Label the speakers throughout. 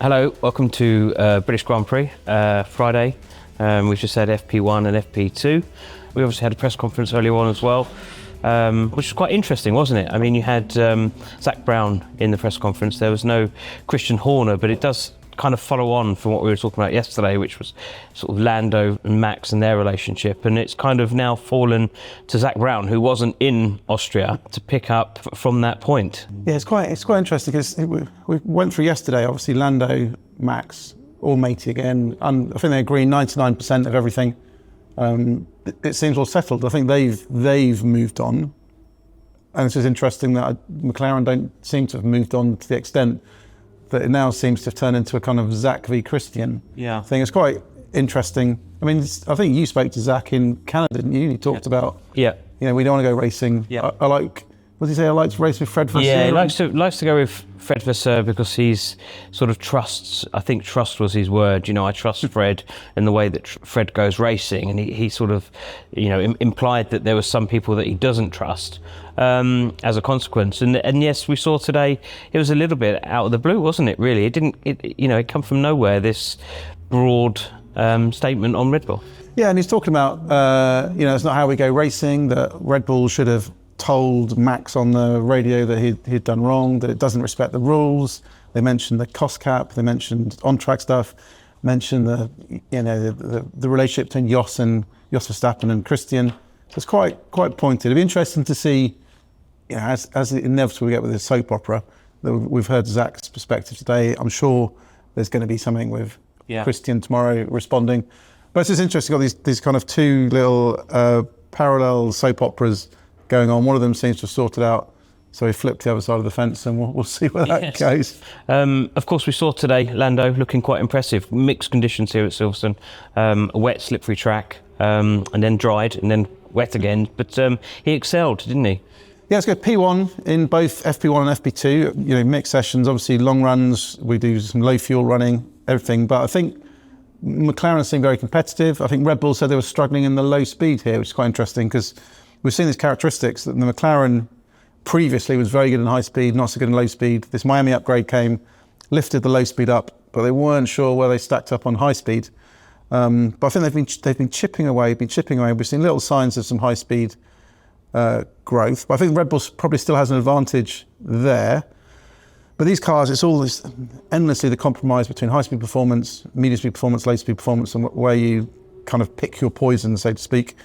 Speaker 1: Hello, welcome to British Grand Prix, Friday. We've just had FP1 and FP2. We obviously had a press conference earlier on as well, which was quite interesting, wasn't it? I mean, you had Zach Brown in the press conference. There was no Christian Horner, but it does kind of follow on from what we were talking about yesterday, which was sort of Lando and Max and their relationship. And it's kind of now fallen to Zach Brown, who wasn't in Austria, to pick up from that point.
Speaker 2: Yeah, it's quite interesting because we went through yesterday, obviously Lando, Max, all matey again. And I think they agree 99% of everything. It seems all settled. I think they've moved on. And it's just interesting that McLaren don't seem to have moved on to the extent that it now seems to have turned into a kind of Zach v Christian thing. It's quite interesting. I mean, I think you spoke to Zach in Canada, didn't you? He talked about, you know, we don't want to go racing. I like, what did he say? I like to race with Fred Vasseur.
Speaker 1: Yeah, he likes to go with Fred Vasseur because he's sort of trusts, I think trust was his word. You know, I trust Fred in the way that Fred goes racing. And he sort of, you know, implied that there were some people that he doesn't trust as a consequence. And yes, we saw today, it was a little bit out of the blue, wasn't it, really? It come from nowhere, this broad statement on Red Bull. Yeah,
Speaker 2: and he's talking about, it's not how we go racing, that Red Bull should have told Max on the radio that he'd done wrong, that it doesn't respect the rules. They mentioned the cost cap, they mentioned on-track stuff, mentioned the relationship between Jos Verstappen and Christian. So it's quite pointed. It'd be interesting to see, you know, as inevitably we get with this soap opera, that we've heard Zach's perspective today. I'm sure there's going to be something with Christian tomorrow responding. But it's just interesting, got these kind of two little parallel soap operas going on. One of them seems to have sorted out, so he flipped the other side of the fence, and we'll see where that goes.
Speaker 1: Of course, we saw today Lando looking quite impressive. Mixed conditions here at Silverstone, a wet, slippery track, and then dried, and then wet again. But he excelled, didn't he?
Speaker 2: Yeah, it's good. P1 in both FP1 and FP2. You know, mixed sessions. Obviously, long runs. We do some low fuel running, everything. But I think McLaren seemed very competitive. I think Red Bull said they were struggling in the low speed here, which is quite interesting because we've seen these characteristics that the McLaren previously was very good in high speed, not so good in low speed. This Miami upgrade came, lifted the low speed up, but they weren't sure where they stacked up on high speed. But I think they've been chipping away. We've seen little signs of some high speed growth. But I think Red Bull probably still has an advantage there. But these cars, it's all this endlessly the compromise between high speed performance, medium speed performance, low speed performance, and where you kind of pick your poison, so to speak.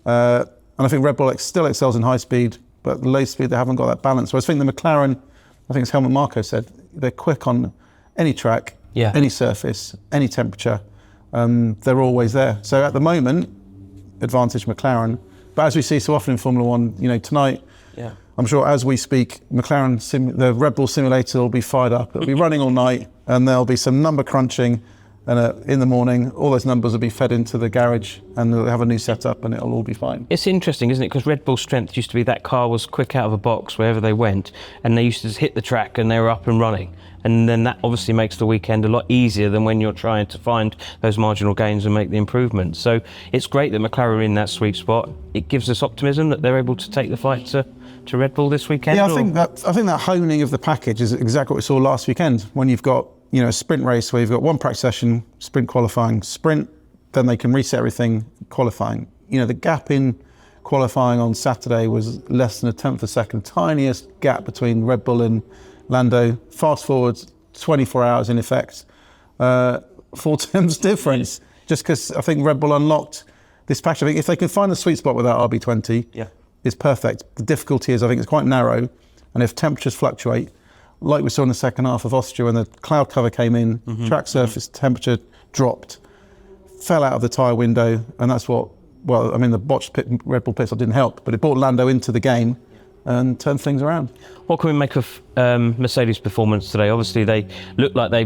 Speaker 2: And I think Red Bull still excels in high speed, but low speed, they haven't got that balance. Whereas I think the McLaren, I think as Helmut Marko said, they're quick on any track, any surface, any temperature. They're always there. So at the moment, advantage McLaren. But as we see so often in Formula One, you know, tonight, I'm sure as we speak, the Red Bull simulator will be fired up. It'll be running all night, and there'll be some number crunching. And in the morning, all those numbers will be fed into the garage, and they'll have a new setup, and it'll all be fine.
Speaker 1: It's interesting, isn't it? Because Red Bull's strength used to be that car was quick out of a box wherever they went, and they used to just hit the track and they were up and running. And then that obviously makes the weekend a lot easier than when you're trying to find those marginal gains and make the improvements. So it's great that McLaren are in that sweet spot. It gives us optimism that they're able to take the fight to Red Bull this weekend.
Speaker 2: Yeah, I think that honing of the package is exactly what we saw last weekend, when you've got, you know, a sprint race where you've got one practice session, sprint qualifying, sprint, then they can reset everything, qualifying. You know, the gap in qualifying on Saturday was less than a tenth of a second, tiniest gap between Red Bull and Lando. Fast forward 24 hours in effect, 4 times difference, just because I think Red Bull unlocked this package. I think if they can find the sweet spot with that RB20, it's perfect. The difficulty is, I think it's quite narrow, and if temperatures fluctuate, like we saw in the second half of Austria when the cloud cover came in, track surface temperature dropped, fell out of the tyre window, and that's what, well, I mean, the botched Red Bull pit stop didn't help, but it brought Lando into the game and turned things around. What
Speaker 1: can we make of Mercedes' performance today? Obviously, they looked like they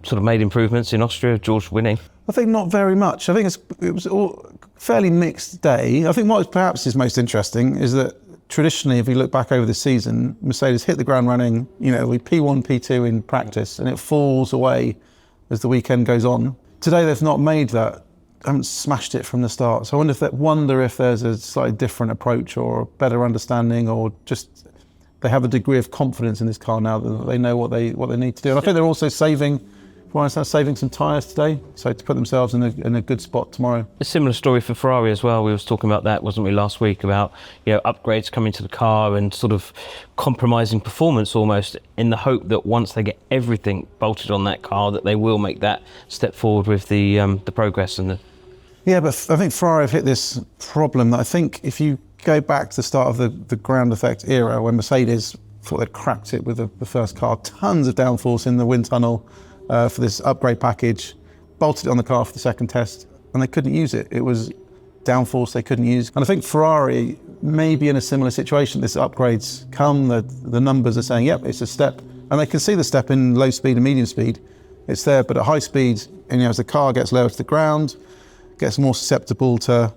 Speaker 1: sort of made improvements in Austria, George winning.
Speaker 2: I think not very much. I think it was all fairly mixed day. I think what perhaps is most interesting is that traditionally, if we look back over the season, Mercedes hit the ground running, you know, we P1, P2 in practice, and it falls away as the weekend goes on. Today, they've not made that, haven't smashed it from the start. So I wonder if there's a slightly different approach or a better understanding, or just they have a degree of confidence in this car now that they know what they need to do. And I think they're also saving Ferrari's now saving some tyres today, so to put themselves in a good spot tomorrow.
Speaker 1: A similar story for Ferrari as well. We was talking about that, wasn't we, last week, about upgrades coming to the car and sort of compromising performance almost, in the hope that once they get everything bolted on that car, that they will make that step forward with the progress and the.
Speaker 2: Yeah, but I think Ferrari have hit this problem that I think if you go back to the start of the ground effect era, when Mercedes thought they'd cracked it with the first car, tons of downforce in the wind tunnel for this upgrade package, bolted it on the car for the second test, and they couldn't use it. It was downforce they couldn't use. And I think Ferrari may be in a similar situation. This upgrades come, the numbers are saying, yep, it's a step. And they can see the step in low speed and medium speed. It's there, but at high speed, and as the car gets lower to the ground, gets more susceptible to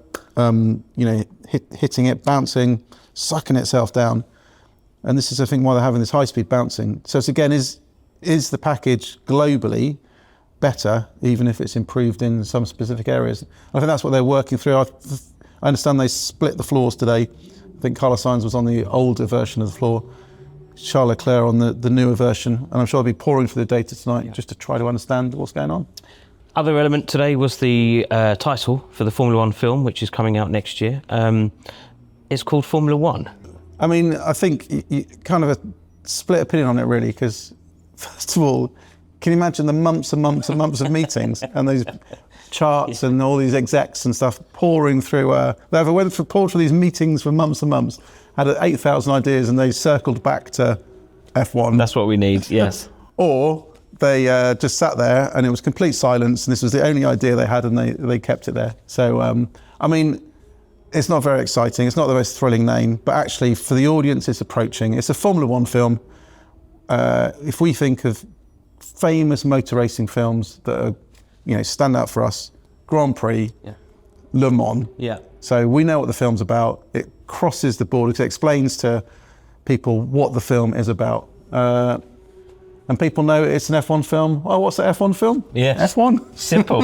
Speaker 2: hitting it, bouncing, sucking itself down. And this is, I think, why they're having this high-speed bouncing. So it's, again, is the package globally better, even if it's improved in some specific areas? I think that's what they're working through. I understand they split the floors today. I think Carlos Sainz was on the older version of the floor, Charles Leclerc on the newer version, and I'm sure I'll be pouring through the data tonight just to try to understand what's going on.
Speaker 1: Other element today was the title for the Formula One film, which is coming out next year. It's called Formula One.
Speaker 2: I mean, I think you kind of a split opinion on it, really, because first of all, can you imagine the months and months and months of meetings and those charts and all these execs and stuff pouring through? They poured through these meetings for months and months, had 8,000 ideas, and they circled back to F1.
Speaker 1: That's what we need, yes.
Speaker 2: Or they just sat there and it was complete silence, and this was the only idea they had, and they kept it there. So, I mean, it's not very exciting. It's not the most thrilling name, but actually for the audience it's approaching. It's a Formula One film. If we think of famous motor racing films that are, stand out for us, Grand Prix, Le Mans.
Speaker 1: Yeah.
Speaker 2: So we know what the film's about. It crosses the border. It explains to people what the film is about. And people know it's an F1 film. Oh, what's the F1 film?
Speaker 1: Yes.
Speaker 2: F1.
Speaker 1: Simple.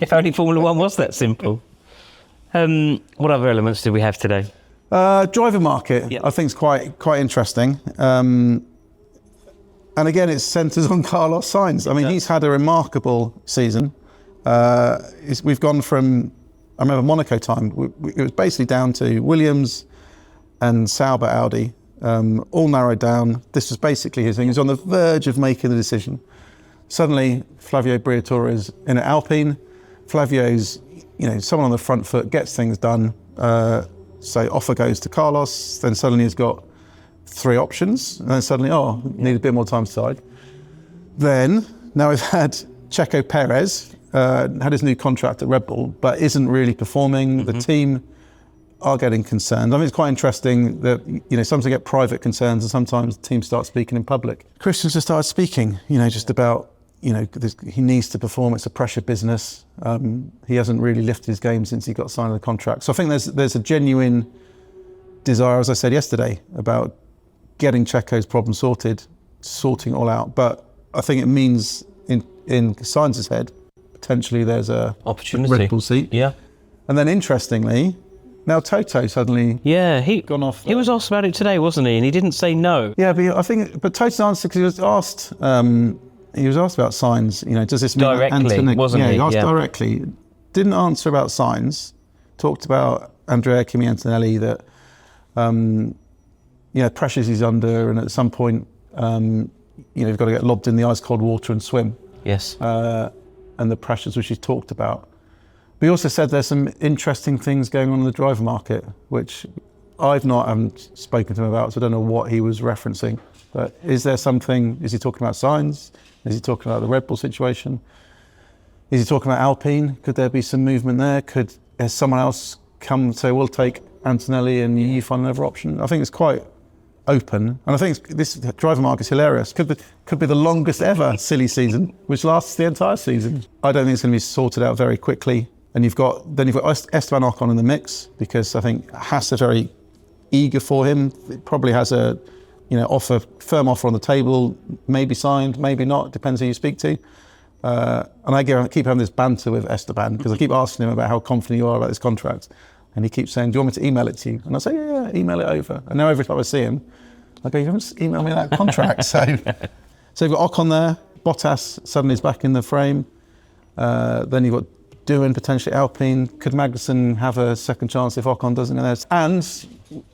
Speaker 1: If only Formula One was that simple. What other elements did we have today?
Speaker 2: Driver market, I think is quite interesting. And again, it centres on Carlos Sainz. I mean, he's had a remarkable season. We've gone from, I remember Monaco time, it was basically down to Williams and Sauber Audi, all narrowed down. This was basically his thing. He was on the verge of making the decision. Suddenly, Flavio Briatore is in an Alpine. Flavio's, someone on the front foot, gets things done. So offer goes to Carlos. Then suddenly he's got 3 options. And then suddenly, need a bit more time to decide. Then, now we've had Checo Perez, had his new contract at Red Bull, but isn't really performing. The team are getting concerned. I mean, it's quite interesting that, sometimes they get private concerns and sometimes the team starts speaking in public. Christian's just started speaking, just about, he needs to perform. It's a pressure business. He hasn't really lifted his game since he got signed the contract. So I think there's a genuine desire, as I said yesterday, about getting Checo's problem sorting it all out. But I think it means in Sainz's head, potentially there's a
Speaker 1: opportunity
Speaker 2: Red Bull seat.
Speaker 1: Yeah.
Speaker 2: And then interestingly, now Toto suddenly gone off.
Speaker 1: He was asked about it today, wasn't he? And he didn't say no.
Speaker 2: Yeah, but Toto's answer, because he was asked about Sainz, does this mean
Speaker 1: directly, wasn't he?
Speaker 2: He asked directly. Didn't answer about Sainz. Talked about Andrea Kimi Antonelli, that pressures he's under, and at some point you've got to get lobbed in the ice cold water and swim.
Speaker 1: Yes.
Speaker 2: And the pressures which he's talked about. But he also said there's some interesting things going on in the driver market, which I haven't spoken to him about, so I don't know what he was referencing. But is there something, is he talking about Sainz? Is he talking about the Red Bull situation? Is he talking about Alpine? Could there be some movement there? Has someone else come and say, we'll take Antonelli and you find another option? I think it's quite open. And I think this driver market is hilarious. Could be the longest ever silly season, which lasts the entire season. I don't think it's going to be sorted out very quickly. And you've got Esteban Ocon in the mix, because I think Haas are very eager for him. It probably has a firm offer on the table, maybe signed, maybe not, depends who you speak to. And I keep having this banter with Esteban, because I keep asking him about how confident you are about this contract. And he keeps saying, do you want me to email it to you? And I say, yeah, email it over. And now every time I see him, I go, you haven't emailed me that contract. So you've got Ocon there. Bottas suddenly is back in the frame. Then you've got Doohan, potentially Alpine. Could Magnussen have a second chance if Ocon doesn't go there? And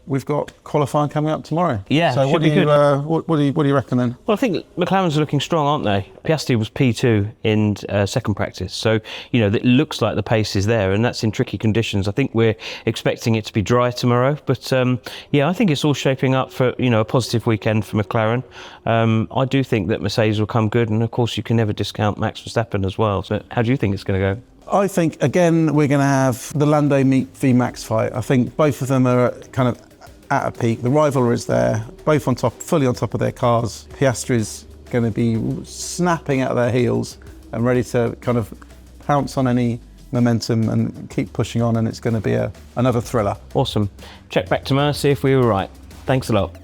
Speaker 2: we've got qualifying coming up tomorrow.
Speaker 1: Yeah,
Speaker 2: so what do you reckon then?
Speaker 1: Well, I think McLaren's are looking strong, aren't they? Piastri was P2 in second practice, so it looks like the pace is there, and that's in tricky conditions. I think we're expecting it to be dry tomorrow, but I think it's all shaping up for a positive weekend for McLaren. I do think that Mercedes will come good, and of course you can never discount Max Verstappen as well. So how do you think it's going to go?
Speaker 2: I think, again, we're going to have the Lando v Max fight. I think both of them are kind of at a peak. The rivalry is there, both on top, fully on top of their cars. Piastri's going to be snapping at their heels and ready to kind of pounce on any momentum and keep pushing on, and it's going to be another thriller.
Speaker 1: Awesome. Check back tomorrow, see if we were right. Thanks a lot.